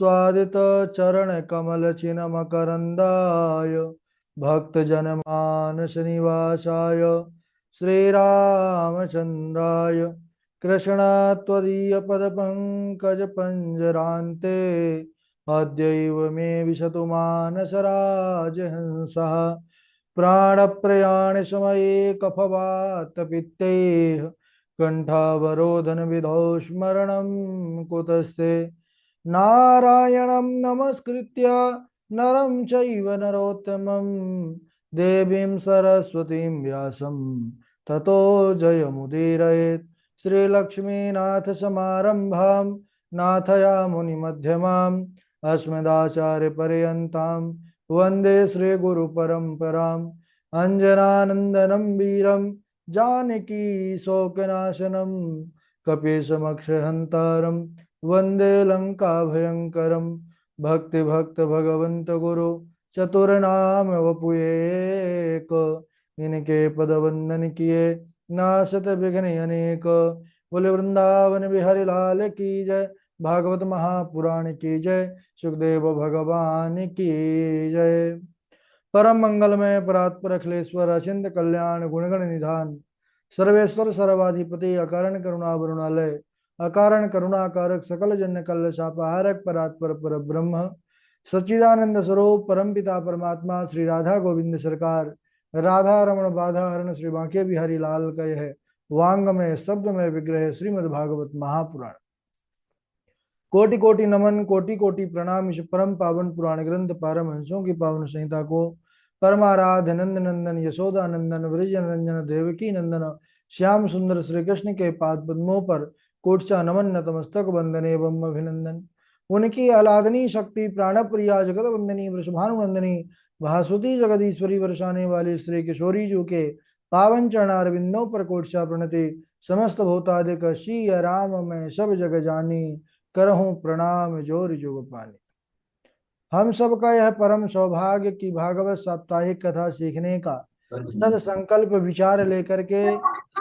स्वादित चरण कमल चिन्ह मकरंदाय भक्तजनमानस निवासाय श्रीरामचंद्राय कृष्ण पद पंजरान्ते अद्यैव मे विशतु मानसराजहंसः प्राणप्रयाण समये कफवातपित्तैः कंठावरोधन विधौ स्मरणं कुतस्ते नारायणं नमस्कृत्य नरं चैव नरोत्तमं देवीं सरस्वतीं व्यासं ततो जयमुदीरयेत् श्रीलक्ष्मीनाथसमारम्भां नाथयामुनिमध्यमाम् अस्मदाचार्यपर्यन्तां वन्दे श्रीगुरुपरम्पराम् अञ्जनानन्दनं वीरं जानकी शोकनाशनं कपीशमक्षहन्तारं वन्दे लंका भयंकरम भक्ति भक्त भगवंत गुरु चतुरनाम वपुएक इनके पद वंदन किए नासत विघ्न अनेक बोले वृंदावन बिहारी लाल की जय भागवत महापुराण की जय सुखदेव भगवान की जय। परम मंगलमय परात्पर अखिलेश्वर अचिंत कल्याण गुणगण निधान सर्वेश्वर सर्वाधिपति अकारण करुणा वरुणालय अकारण करुणाकारक सकल जन्य कल्ल शापाहारक परात्पर पर ब्रह्म सच्चिदानंद स्वरूप परमपिता परमात्मा श्री राधा गोविंद सरकार राधा रमण बाधा हरण श्री बांके बिहारी लाल कय है वांग में शब्द में विग्रह श्रीमद् भागवत महापुराण। कोटि कोटि नमन कोटि कोटि प्रणाम। इस परम पावन पुराण ग्रंथ पारमहंसों की पावन संहिता को परमाराध्य नंद नंदन यशोदा नंदन वृज रंजन देवकी नंदन श्याम सुंदर श्री कृष्ण के पाद पद्मों पर कोटचा नमन नतमस्तक वंदन एवं अभिनंदन। उनकी आलादनी शक्ति प्राण प्रिया जगत वंदनी वृषभानुनंदनी भास्वती जगदीश्वरी वर्षाने वाली श्री किशोरी जी के पावन चरणारविंदों पर कोटचा प्रणति। समस्त भूतादिक श्री राम में सब जग जानी करहूं प्रणाम जोर जुग पानी। हम सबका यह परम सौभाग्य की भागवत साप्ताहिक कथा सीखने का सद संकल्प विचार लेकर के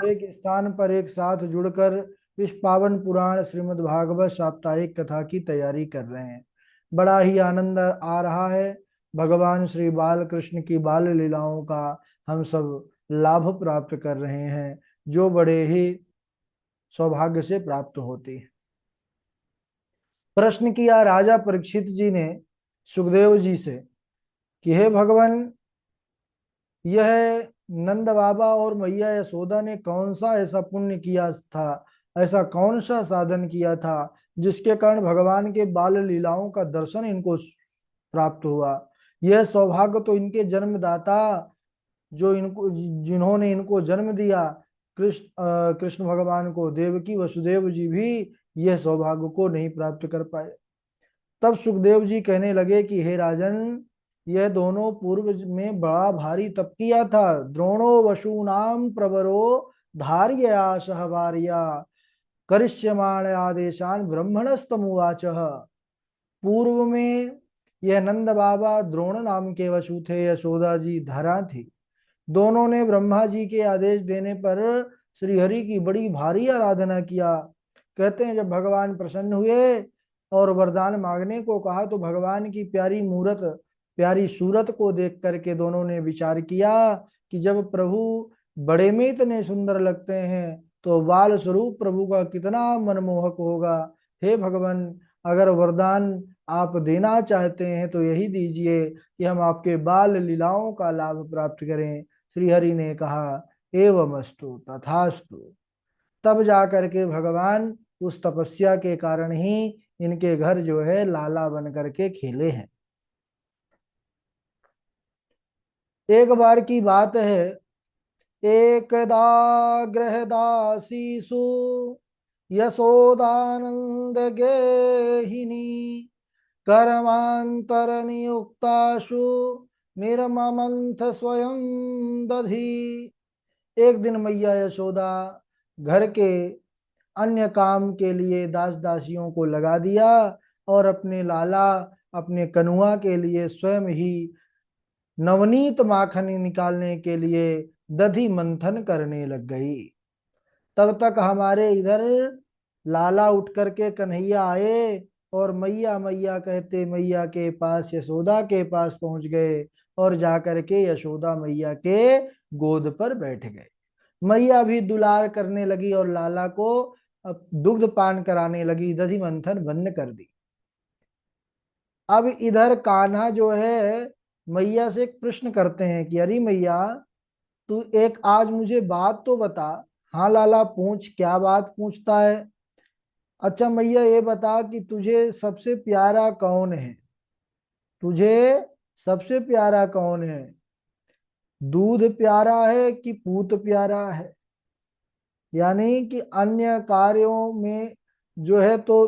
एक स्थान पर एक साथ जुड़कर इस पावन पुराण श्रीमद् भागवत साप्ताहिक कथा की तैयारी कर रहे हैं। बड़ा ही आनंद आ रहा है। भगवान श्री बाल कृष्ण की बाल लीलाओं का हम सब लाभ प्राप्त कर रहे हैं जो बड़े ही सौभाग्य से प्राप्त होती है। प्रश्न किया राजा परीक्षित जी ने सुखदेव जी से कि हे भगवान, यह नंद बाबा और मैया यशोदा ने कौन सा ऐसा पुण्य किया था, ऐसा कौन सा साधन किया था जिसके कारण भगवान के बाल लीलाओं का दर्शन इनको प्राप्त हुआ। यह सौभाग्य तो इनके जन्मदाता जो इनको जिन्होंने इनको जन्म दिया कृष्ण भगवान को, देवकी वसुदेव जी भी यह सौभाग्य को नहीं प्राप्त कर पाए। तब सुखदेव जी कहने लगे कि हे राजन, यह दोनों पूर्व में बड़ा भारी तप किया था। द्रोणो वशूनाम प्रवरो धार्यया सहवार्या करिष्यमाण आदेशान ब्रह्मणस्तमुवाच। पूर्व में यह नंद बाबा द्रोण नाम के वशु थे, यशोदा जी धरा थी। दोनों ने ब्रह्मा जी के आदेश देने पर श्रीहरि की बड़ी भारी आराधना किया। कहते हैं जब भगवान प्रसन्न हुए और वरदान मांगने को कहा तो भगवान की प्यारी मूरत प्यारी सूरत को देख करके दोनों ने विचार किया कि जब प्रभु बड़े में इतने सुंदर लगते हैं तो बाल स्वरूप प्रभु का कितना मनमोहक होगा। हे भगवान, अगर वरदान आप देना चाहते हैं तो यही दीजिए कि हम आपके बाल लीलाओं का लाभ प्राप्त करें। श्री हरि ने कहा एवमस्तु तथास्तु। तब जाकर के भगवान उस तपस्या के कारण ही इनके घर जो है लाला बन करके खेले हैं। एक बार की बात है, एकदा गृहदासीसु यशोदानंद गेहिनी कर्मांतर नियुक्ताशु निर्ममंथ स्वयं दधी। एक दिन मैया यशोदा घर के अन्य काम के लिए दास दासियों को लगा दिया और अपने लाला अपने कनुआ के लिए स्वयं ही नवनीत माखन निकालने के लिए दधि मंथन करने लग गई। तब तक हमारे इधर लाला उठ करके कन्हैया आए और मैया मैया कहते मैया के पास यशोदा के पास पहुंच गए और जाकर के यशोदा मैया के गोद पर बैठ गए। मैया भी दुलार करने लगी और लाला को दुग्ध पान कराने लगी, दधि मंथन बंद कर दी। अब इधर कान्हा जो है मैया से एक प्रश्न करते हैं कि अरे मैया, तू एक आज मुझे बात तो बता। हाँ लाला पूछ, क्या बात पूछता है? अच्छा मैया ये बता कि तुझे सबसे प्यारा कौन है? तुझे सबसे प्यारा कौन है? दूध प्यारा है कि पूत प्यारा है? यानी कि अन्य कार्यों में जो है तो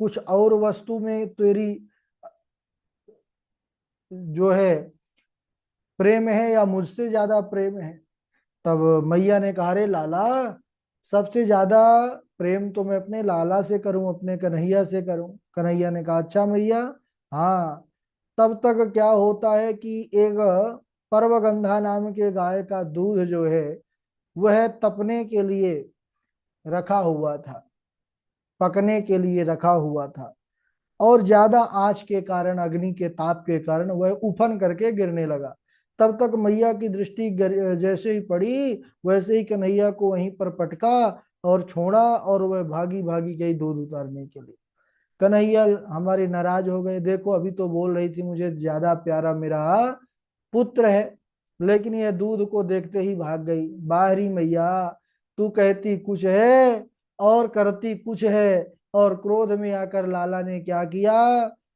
कुछ और वस्तु में तेरी जो है प्रेम है या मुझसे ज्यादा प्रेम है? तब मैया ने कहा रे लाला, सबसे ज्यादा प्रेम तो मैं अपने लाला से करूं, अपने कन्हैया से करूं। कन्हैया ने कहा अच्छा मैया। हाँ। तब तक क्या होता है कि एक पर्वगंधा नाम के गाय का दूध जो है वह तपने के लिए रखा हुआ था, पकने के लिए रखा हुआ था, और ज्यादा आंच के कारण, अग्नि के ताप के कारण वह उफन करके गिरने लगा। तब तक मैया की दृष्टि जैसे ही पड़ी वैसे ही कन्हैया को वहीं पर पटका और छोड़ा और वह भागी भागी गई दूध उतारने के लिए। कन्हैया हमारे नाराज हो गए, देखो अभी तो बोल रही थी मुझे ज्यादा प्यारा मेरा पुत्र है, लेकिन यह दूध को देखते ही भाग गई। बाहरी मैया, तू कहती कुछ है और करती कुछ है। और क्रोध में आकर लाला ने क्या किया,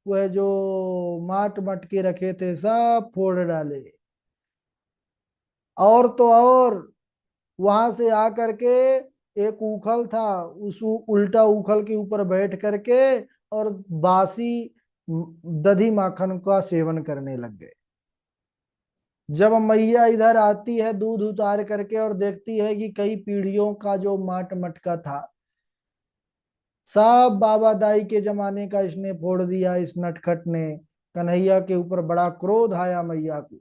वह जो माट मटके रखे थे सब फोड़ डाले। और तो और वहां से आकर के एक उखल था, उस उल्टा उखल के ऊपर बैठ करके और बासी दधी माखन का सेवन करने लग गए। जब मैया इधर आती है दूध उतार करके और देखती है कि कई पीढ़ियों का जो माट मटका था सब बाबा दाई के जमाने का इसने फोड़ दिया, इस नटखट ने। कन्हैया के ऊपर बड़ा क्रोध आया मैया को।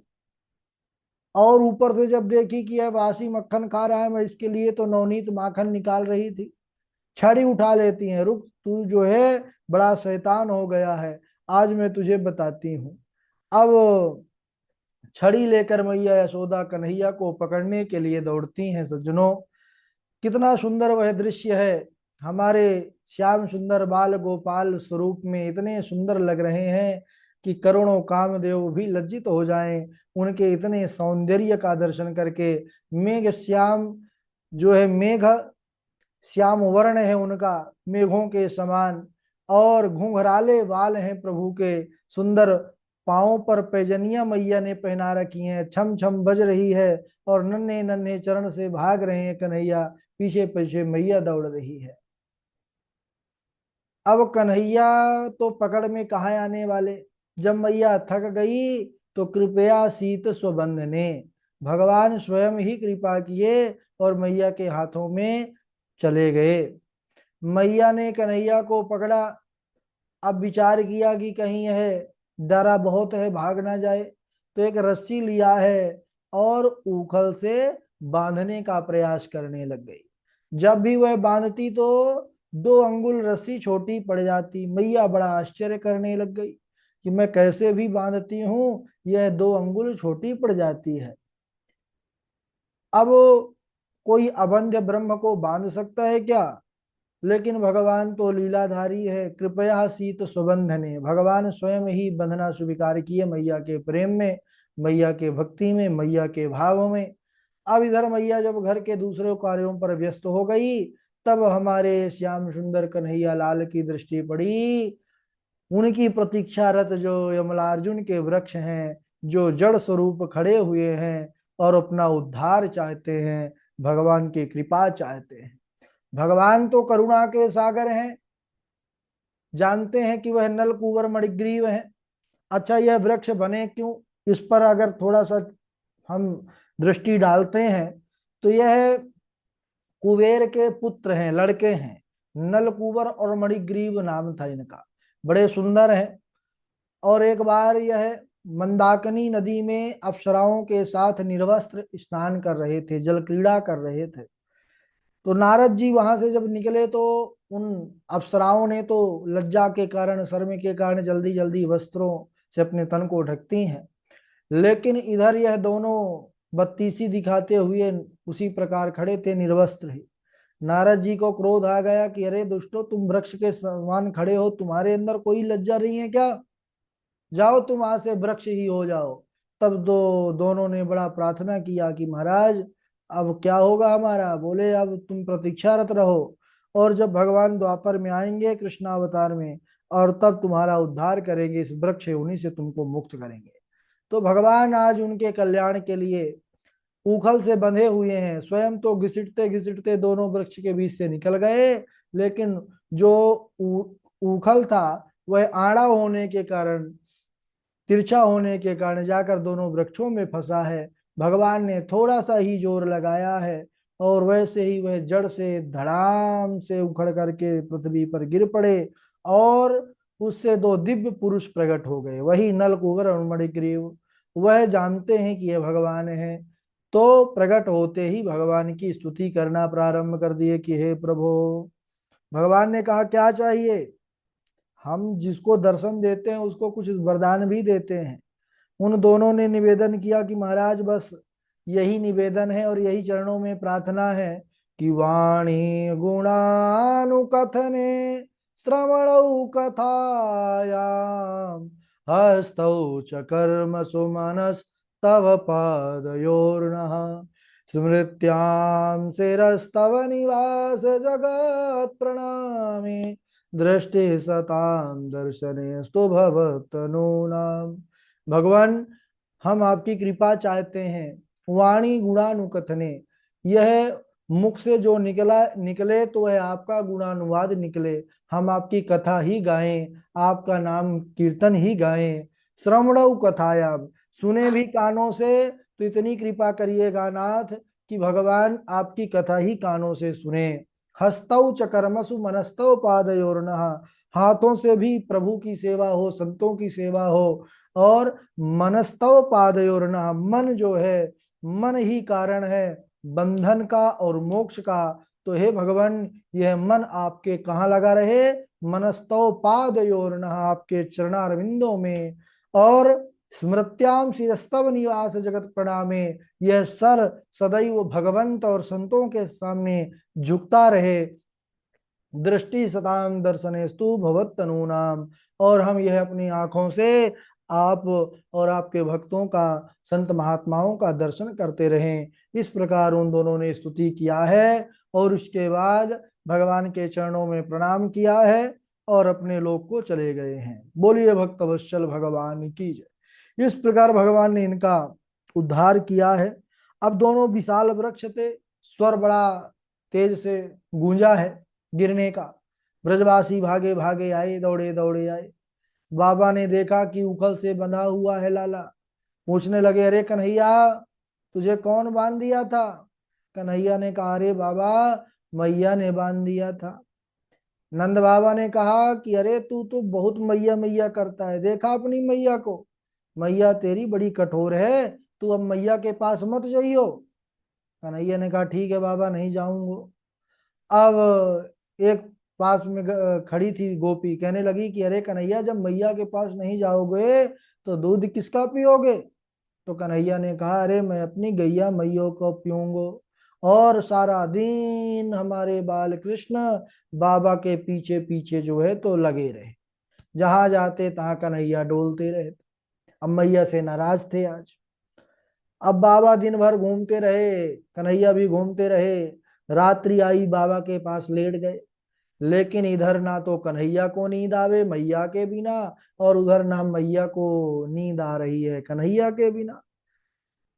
और ऊपर से जब देखी कि यह बासी मक्खन खा रहा है, मैं इसके लिए तो नवनीत माखन निकाल रही थी, छड़ी उठा लेती हैं। रुक, तू जो है बड़ा शैतान हो गया है, आज मैं तुझे बताती हूँ। अब छड़ी लेकर मैया यशोदा कन्हैया को पकड़ने के लिए दौड़ती हैं। सज्जनों, कितना सुंदर वह दृश्य है। हमारे श्याम सुंदर बाल गोपाल स्वरूप में इतने सुंदर लग रहे हैं कि करोड़ों कामदेव भी लज्जित हो जाएं उनके इतने सौंदर्य का दर्शन करके। मेघ श्याम जो है, मेघ श्याम वर्ण है उनका, मेघों के समान। और घुंघराले बाल हैं प्रभु के, सुंदर पांवों पर पैजनिया मैया ने पहना रखी हैं, छम छम बज रही है। और नन्हे नन्हे चरण से भाग रहे हैं कन्हैया, पीछे पीछे मैया दौड़ रही है। अब कन्हैया तो पकड़ में कहाँ आने वाले। जब मैया थक गई तो कृपया शीत स्वबंध ने, भगवान स्वयं ही कृपा किए और मैया के हाथों में चले गए। मैया ने कन्हैया को पकड़ा। अब विचार किया कि कहीं यह डरा बहुत है, भाग ना जाए, तो एक रस्सी लिया है और उखल से बांधने का प्रयास करने लग गई। जब भी वह बांधती तो 2 अंगुल रस्सी छोटी पड़ जाती। मैया बड़ा आश्चर्य करने लग गई कि मैं कैसे भी बांधती हूँ यह 2 अंगुल छोटी पड़ जाती है। अब कोई अबंध्य ब्रह्म को बांध सकता है क्या? लेकिन भगवान तो लीलाधारी है, कृपया शीत सुबंधने, भगवान स्वयं ही बंधना स्वीकार किए मैया के प्रेम में, मैया के भक्ति में, मैया के भाव में। अब इधर मैया जब घर के दूसरे कार्यों पर व्यस्त हो गई, तब हमारे श्याम सुंदर कन्हैया लाल की दृष्टि पड़ी उनकी प्रतीक्षारत जो यमलार्जुन के वृक्ष हैं, जो जड़ स्वरूप खड़े हुए हैं और अपना उद्धार चाहते हैं, भगवान की कृपा चाहते हैं। भगवान तो करुणा के सागर हैं, जानते हैं कि वह नल कुंवर मणिग्रीव है। अच्छा, यह वृक्ष बने क्यों, इस पर अगर थोड़ा सा हम दृष्टि डालते हैं तो यह कुबेर के पुत्र हैं, लड़के हैं। नल कुंवर और मणिग्रीव नाम था इनका, बड़े सुंदर हैं। और एक बार यह मंदाकिनी नदी में अप्सराओं के साथ निर्वस्त्र स्नान कर रहे थे, जल क्रीड़ा कर रहे थे। तो नारद जी वहां से जब निकले तो उन अप्सराओं ने तो लज्जा के कारण, शर्म के कारण जल्दी जल्दी वस्त्रों से अपने तन को ढकती हैं, लेकिन इधर यह दोनों बत्तीसी दिखाते हुए उसी प्रकार खड़े थे, निर्वस्त्र ही। नारद जी को क्रोध आ गया कि अरे दुष्टो, तुम वृक्ष के समान खड़े हो, तुम्हारे अंदर कोई लज्जा नहीं है क्या? जाओ तुम आज से वृक्ष ही हो जाओ। तब दोनों ने बड़ा प्रार्थना किया कि महाराज अब क्या होगा हमारा? बोले अब तुम प्रतीक्षारत रहो, और जब भगवान द्वापर में आएंगे कृष्णावतार में, और तब तुम्हारा उद्धार करेंगे, इस वृक्ष उन्हीं से तुमको मुक्त करेंगे। तो भगवान आज उनके कल्याण के लिए उखल से बंधे हुए हैं, स्वयं तो घिसटते घिसटते दोनों वृक्ष के बीच से निकल गए, लेकिन जो उखल था वह आड़ा होने के कारण, तिरछा होने के कारण जाकर दोनों वृक्षों में फंसा है। भगवान ने थोड़ा सा ही जोर लगाया है और वैसे ही वह जड़ से धड़ाम से उखड़ करके पृथ्वी पर गिर पड़े, और उससे दो दिव्य पुरुष प्रकट हो गए, वही नलकूबर और मणिग्रीव। वह जानते हैं कि यह भगवान है, तो प्रकट होते ही भगवान की स्तुति करना प्रारंभ कर दिए कि हे प्रभु। भगवान ने कहा क्या चाहिए? हम जिसको दर्शन देते हैं उसको कुछ वरदान भी देते हैं। उन दोनों ने निवेदन किया कि महाराज बस यही निवेदन है और यही चरणों में प्रार्थना है कि वाणी गुणानुकथने श्रवणौ कथायाम हस्तौ च कर्म सुमनस तव पादयोर्नः स्मृत्यां शिरस्तव निवास जगत प्रणामे दृष्टि सतां दर्शने स्तु भवतनूनाम। भगवान हम आपकी कृपा चाहते हैं। वाणी गुणानुकथने, यह मुख से जो निकला निकले तो वह आपका गुणानुवाद निकले, हम आपकी कथा ही गाएं, आपका नाम कीर्तन ही गाएं। श्रवणौ कथायाम, सुने भी कानों से, तो इतनी कृपा करिएगा नाथ कि भगवान आपकी कथा ही कानों से सुने। हस्तौ च कर्मसु मनस्तौ पादयोर्नः, हाथों से भी प्रभु की सेवा हो, संतों की सेवा हो, और मनस्तव पादयोर्नः, मन जो है, मन ही कारण है बंधन का और मोक्ष का। तो हे भगवान, यह मन आपके कहाँ लगा रहे? मनस्तव पादयोर्नः, आपके चरणारविंदों में। और स्मृत्याम शिरस्तव निवास जगत प्रणामे, यह सर सदैव भगवंत और संतों के सामने झुकता रहे। दृष्टि सताम दर्शनेस्तु भवत तनूनाम, और हम यह अपनी आंखों से आप और आपके भक्तों का, संत महात्माओं का दर्शन करते रहें। इस प्रकार उन दोनों ने स्तुति किया है और उसके बाद भगवान के चरणों में प्रणाम किया है और अपने लोक को चले गए हैं। बोलिए भक्तवत्सल भगवान की जय। इस प्रकार भगवान ने इनका उद्धार किया है। अब दोनों विशाल वृक्ष थे, स्वर बड़ा तेज से गूंजा है गिरने का। ब्रजवासी भागे भागे आए, दौड़े दौड़े आए। बाबा ने देखा कि उखल से बंधा हुआ है लाला। पूछने लगे अरे कन्हैया, तुझे कौन बांध दिया था? कन्हैया ने कहा अरे बाबा, मैया ने बांध दिया था। नंद बाबा ने कहा कि अरे तू तो बहुत मैया मैया करता है, देखा अपनी मैया को, मैया तेरी बड़ी कठोर है, तू अब मैया के पास मत जाइयो। कन्हैया ने कहा ठीक है बाबा, नहीं जाऊंगा। अब एक पास में खड़ी थी गोपी, कहने लगी कि अरे कन्हैया, जब मैया के पास नहीं जाओगे तो दूध किसका पियोगे? तो कन्हैया ने कहा अरे मैं अपनी गैया मैया को पीऊंगो। और सारा दिन हमारे बाल कृष्ण बाबा के पीछे पीछे जो है तो लगे रहे, जहां जाते तहां कन्हैया डोलते रहे। अब मैया से नाराज थे आज। अब बाबा दिन भर घूमते रहे, कन्हैया भी घूमते रहे। रात्रि आई, बाबा के पास लेट गए, लेकिन इधर ना तो कन्हैया को नींद आवे मैया के बिना, और उधर ना मैया को नींद आ रही है कन्हैया के बिना।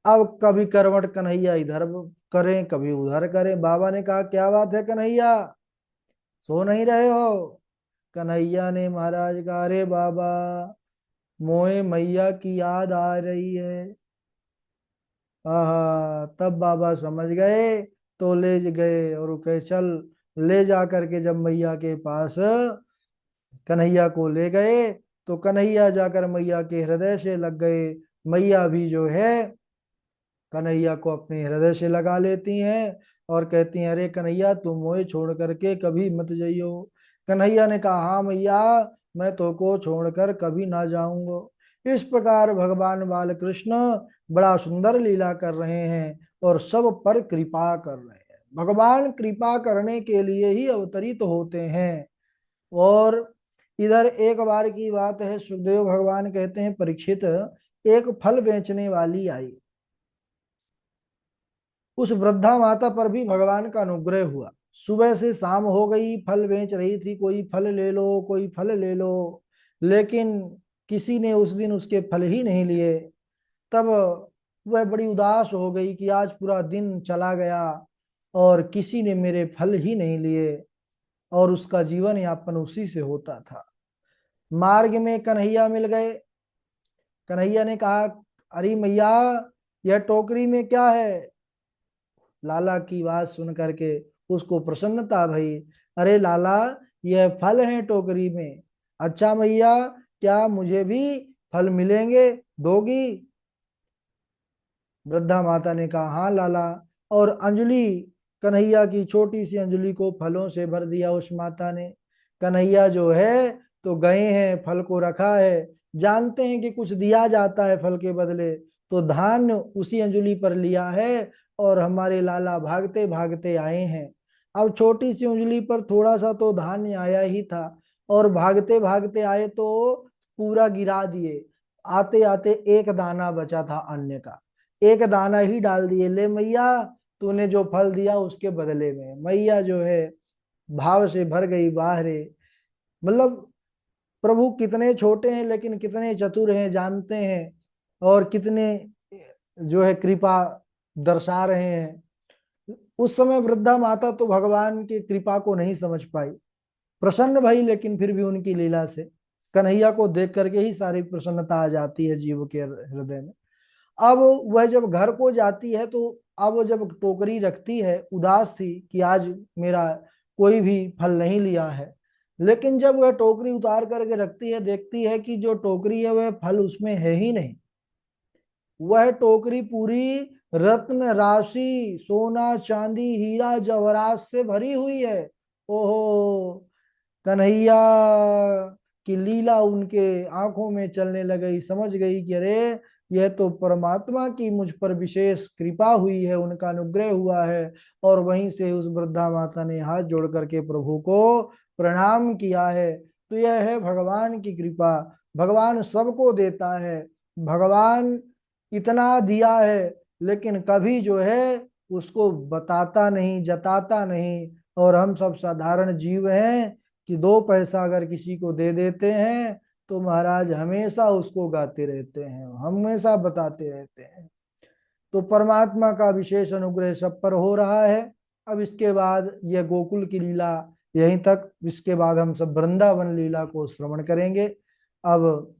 अब कभी करवट कन्हैया इधर करें, कभी उधर करें। बाबा ने कहा क्या बात है कन्हैया, सो नहीं रहे हो? कन्हैया ने महाराज कहा अरे बाबा, मोए मैया की याद आ रही है। तब बाबा समझ गए, तो ले गए और कहे चल। ले जा करके जब मैया के पास कन्हैया को ले गए, तो कन्हैया जाकर मैया के हृदय से लग गए। मैया भी जो है कन्हैया को अपने हृदय से लगा लेती हैं, और कहती हैं, अरे कन्हैया तुम मोहे छोड़ करके कभी मत जाइयो। कन्हैया ने कहा, हाँ मैया, मैं तो को छोड़कर कभी ना जाऊंगा। इस प्रकार भगवान बाल कृष्ण बड़ा सुंदर लीला कर रहे हैं और सब पर कृपा कर रहे हैं। भगवान कृपा करने के लिए ही अवतरित होते हैं। और इधर एक बार की बात है, सुखदेव भगवान कहते हैं, परीक्षित, एक फल बेचने वाली आई। उस वृद्धा माता पर भी भगवान का अनुग्रह हुआ। सुबह से शाम हो गई, फल बेच रही थी, कोई फल ले लो, कोई फल ले लो, लेकिन किसी ने उस दिन उसके फल ही नहीं लिए। तब वह बड़ी उदास हो गई कि आज पूरा दिन चला गया और किसी ने मेरे फल ही नहीं लिए, और उसका जीवन यापन उसी से होता था। मार्ग में कन्हैया मिल गए। कन्हैया ने कहा, अरे मैया, यह टोकरी में क्या है? लाला की बात सुन करके उसको प्रसन्नता भई। अरे लाला, यह फल है टोकरी में। अच्छा मैया, क्या मुझे भी फल मिलेंगे, दोगी? वृद्धा माता ने कहा, हाँ लाला। और अंजलि, कन्हैया की छोटी सी अंजलि को फलों से भर दिया उस माता ने। कन्हैया जो है तो गए हैं, फल को रखा है, जानते हैं कि कुछ दिया जाता है फल के बदले, तो धान्य उसी अंजलि पर लिया है और हमारे लाला भागते भागते आए हैं। अब छोटी सी अंजलि पर थोड़ा सा तो धान्य आया ही था, और भागते भागते आए तो पूरा गिरा दिए। आते आते एक दाना बचा था अन्न का, एक दाना ही डाल दिए, ले मैया, तूने जो फल दिया उसके बदले में। मैया जो है भाव से भर गई, वाह रे। मतलब प्रभु कितने छोटे हैं लेकिन कितने चतुर हैं, जानते हैं, और कितने जो है कृपा दर्शा रहे हैं। उस समय वृद्धा माता तो भगवान की कृपा को नहीं समझ पाई, प्रसन्न भई, लेकिन फिर भी उनकी लीला से कन्हैया को देख करके ही सारी प्रसन्नता आ जाती है जीव के हृदय में। अब वह जब घर को जाती है तो अब जब टोकरी रखती है, उदास थी कि आज मेरा कोई भी फल नहीं लिया है। लेकिन जब वह टोकरी उतार करके रखती है, देखती है कि जो टोकरी है वह फल उसमें है ही नहीं। वह टोकरी पूरी रत्न राशि, सोना चांदी हीरा जवाहरात से भरी हुई है। ओहो, कन्हैया की लीला उनके आंखों में चलने लगी। समझ गई कि अरे, यह तो परमात्मा की मुझ पर विशेष कृपा हुई है, उनका अनुग्रह हुआ है। और वहीं से उस वृद्धा माता ने हाथ जोड़ करके प्रभु को प्रणाम किया है। तो यह है भगवान की कृपा। भगवान सबको देता है। भगवान इतना दिया है, लेकिन कभी जो है उसको बताता नहीं, जताता नहीं। और हम सब साधारण जीव हैं कि दो पैसा अगर किसी को दे देते हैं तो महाराज हमेशा उसको गाते रहते हैं, हमेशा बताते रहते हैं। तो परमात्मा का विशेष अनुग्रह सब पर हो रहा है। अब इसके बाद यह गोकुल की लीला यहीं तक, इसके बाद हम सब वृंदावन लीला को श्रवण करेंगे। अब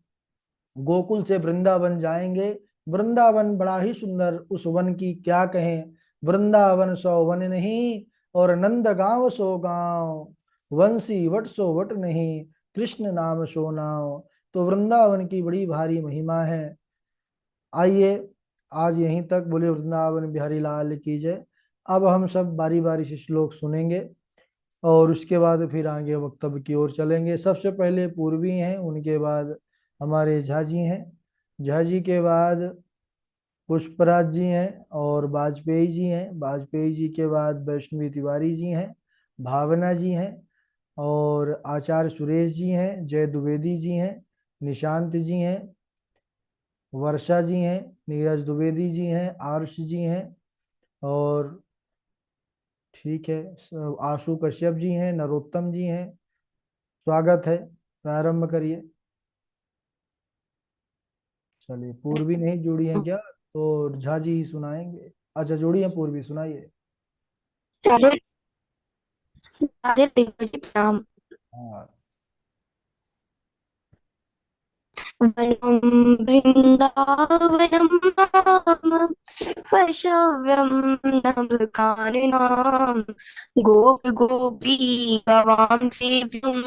गोकुल से वृंदावन जाएंगे। वृंदावन बड़ा ही सुंदर, उस वन की क्या कहें। वृंदावन सो वन नहीं, और नंद गांव सो गांव, वंशी वट सो वट नहीं, कृष्ण नाम सो नाव। तो वृंदावन की बड़ी भारी महिमा है। आइए, आज यहीं तक। बोले वृंदावन बिहारी लाल की जय। अब हम सब बारी बारी से श्लोक सुनेंगे और उसके बाद फिर आगे वक्तव्य की ओर चलेंगे। सबसे पहले पूर्वी हैं, उनके बाद हमारे झा जी हैं, झा जी के बाद पुष्पराज जी हैं, और वाजपेयी जी हैं, वाजपेयी जी के बाद वैष्णवी तिवारी जी हैं, भावना जी हैं, और आचार्य सुरेश जी हैं, जय द्विवेदी जी हैं, निशांत जी हैं, वर्षा जी हैं, नीरज द्विवेदी जी हैं, आर्ष जी हैं, और ठीक है, आशु कश्यप जी हैं, नरोत्तम जी हैं। स्वागत है, प्रारंभ करिए। चलिए, पूर्वी नहीं जुड़ी हैं क्या? तो झा जी ही सुनाएंगे। अच्छा, जुड़ी हैं पूर्वी, सुनाइए। राधे राधे जी प्रणाम। हाँ। वनं बृन्दावनं नाम वैषव्यं नवकाननां गोपी गोपी गवां सेव्यं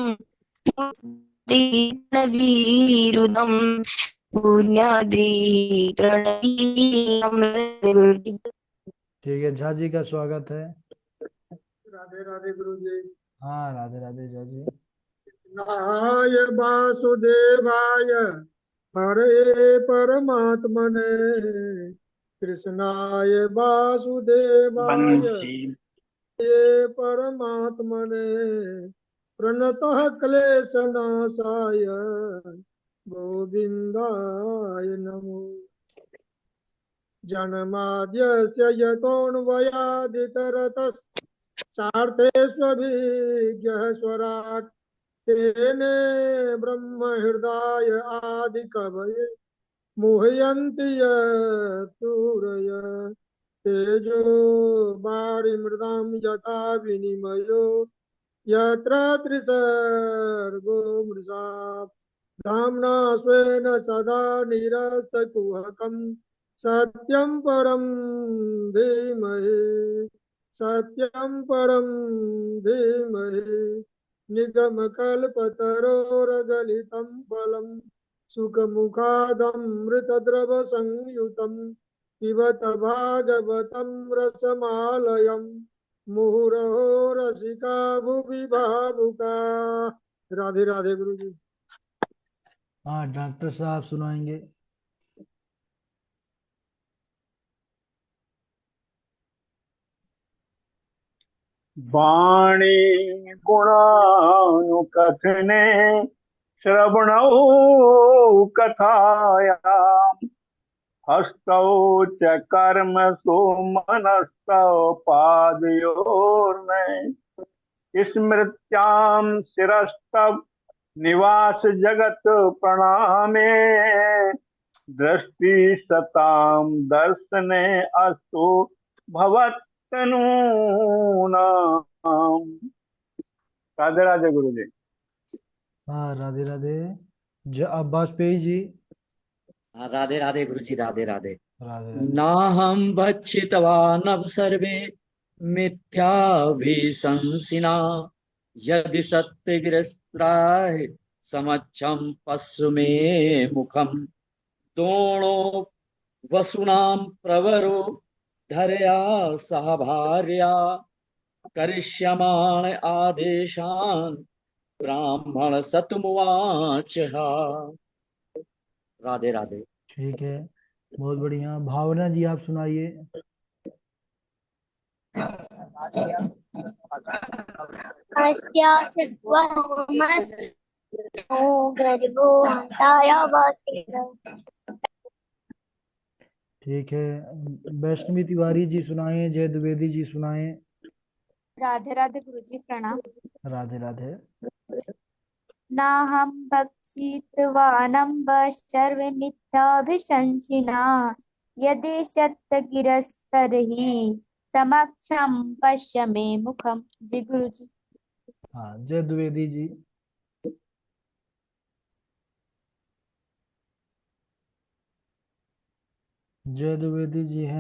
नवीरुदं पुण्याद्रि प्रणवी। ठीक है, झा जी का स्वागत है। राधे राधे गुरु जी। हाँ राधे राधे जय जी। नाय वासुदेवाय हरे परमात्मने कृष्णाय वासुदेवाय बंसी ये परमात्मने प्रणतः क्लेशनाशाय गोविन्दाय नमो। जन्माद्यस्य यतोऽन्वयादितरतश्चार्थेष्वभिज्ञः स्वराट् तेने ब्रह्महृदाय आदिकवये मुह्यन्ति यत्सूरय तेजो वारिमृदां यथा विनिमयो यत्र त्रिसर्गो मृषा धाम्ना स्वेन सदा निरस्तकुहकं सत्यं परं धीमहि सत्यं परं धीमहि निगमकल्पतरोरगलितं फलं सुखमुखादमृतद्रवसंयुतं पिबत भागवतं रसमालयं मुहुरहो रसिका भुवि भावुका। राधे राधे गुरु जी। हाँ डॉक्टर साहब सुनाएंगे। वाणी गुणानुकथने श्रवणौ कथायाम् हस्तौ च कर्मसु मनस्तौ पादयोर्नय स्मृत्यां शिरस्तव निवास जगत प्रणामे दृष्टि सतां दर्शने अस्तु भवत्तनूनाम्। राधे राधे गुरु जी। हाँ राधे राधे। अब वाजपेयी जी। हाँ, राधे राधे गुरु जी, राधे राधे। राधे राधे। नाहं भक्षितवानव सर्वे मिथ्याभिशंसिना यदि सत्यगिरस्त्राः समक्षं पश्य मे मुखं दोणो वसुनां प्रवरो धरया सह भार्या करिष्यमाण आदेशान् ब्राह्मण सतमुवाच। राधे राधे। ठीक है बहुत बढ़िया। भावना जी आप सुनाइए। गर्भो हन्ताय वासिनः। ठीक है वैष्णवी तिवारी जी सुनाए। जय द्विवेदी जी सुनाए। राधे राधे गुरुजी प्रणाम। राधे राधे। नाहं भक्षितवानम्ब सर्वमिथ्याभिशंसिना यदि सत्यगिरस्तर्हि समक्षं पश्य मे मुखम। जी गुरुजी। हाँ जय द्विवेदी जी। जय द्विवेदी जी हैं।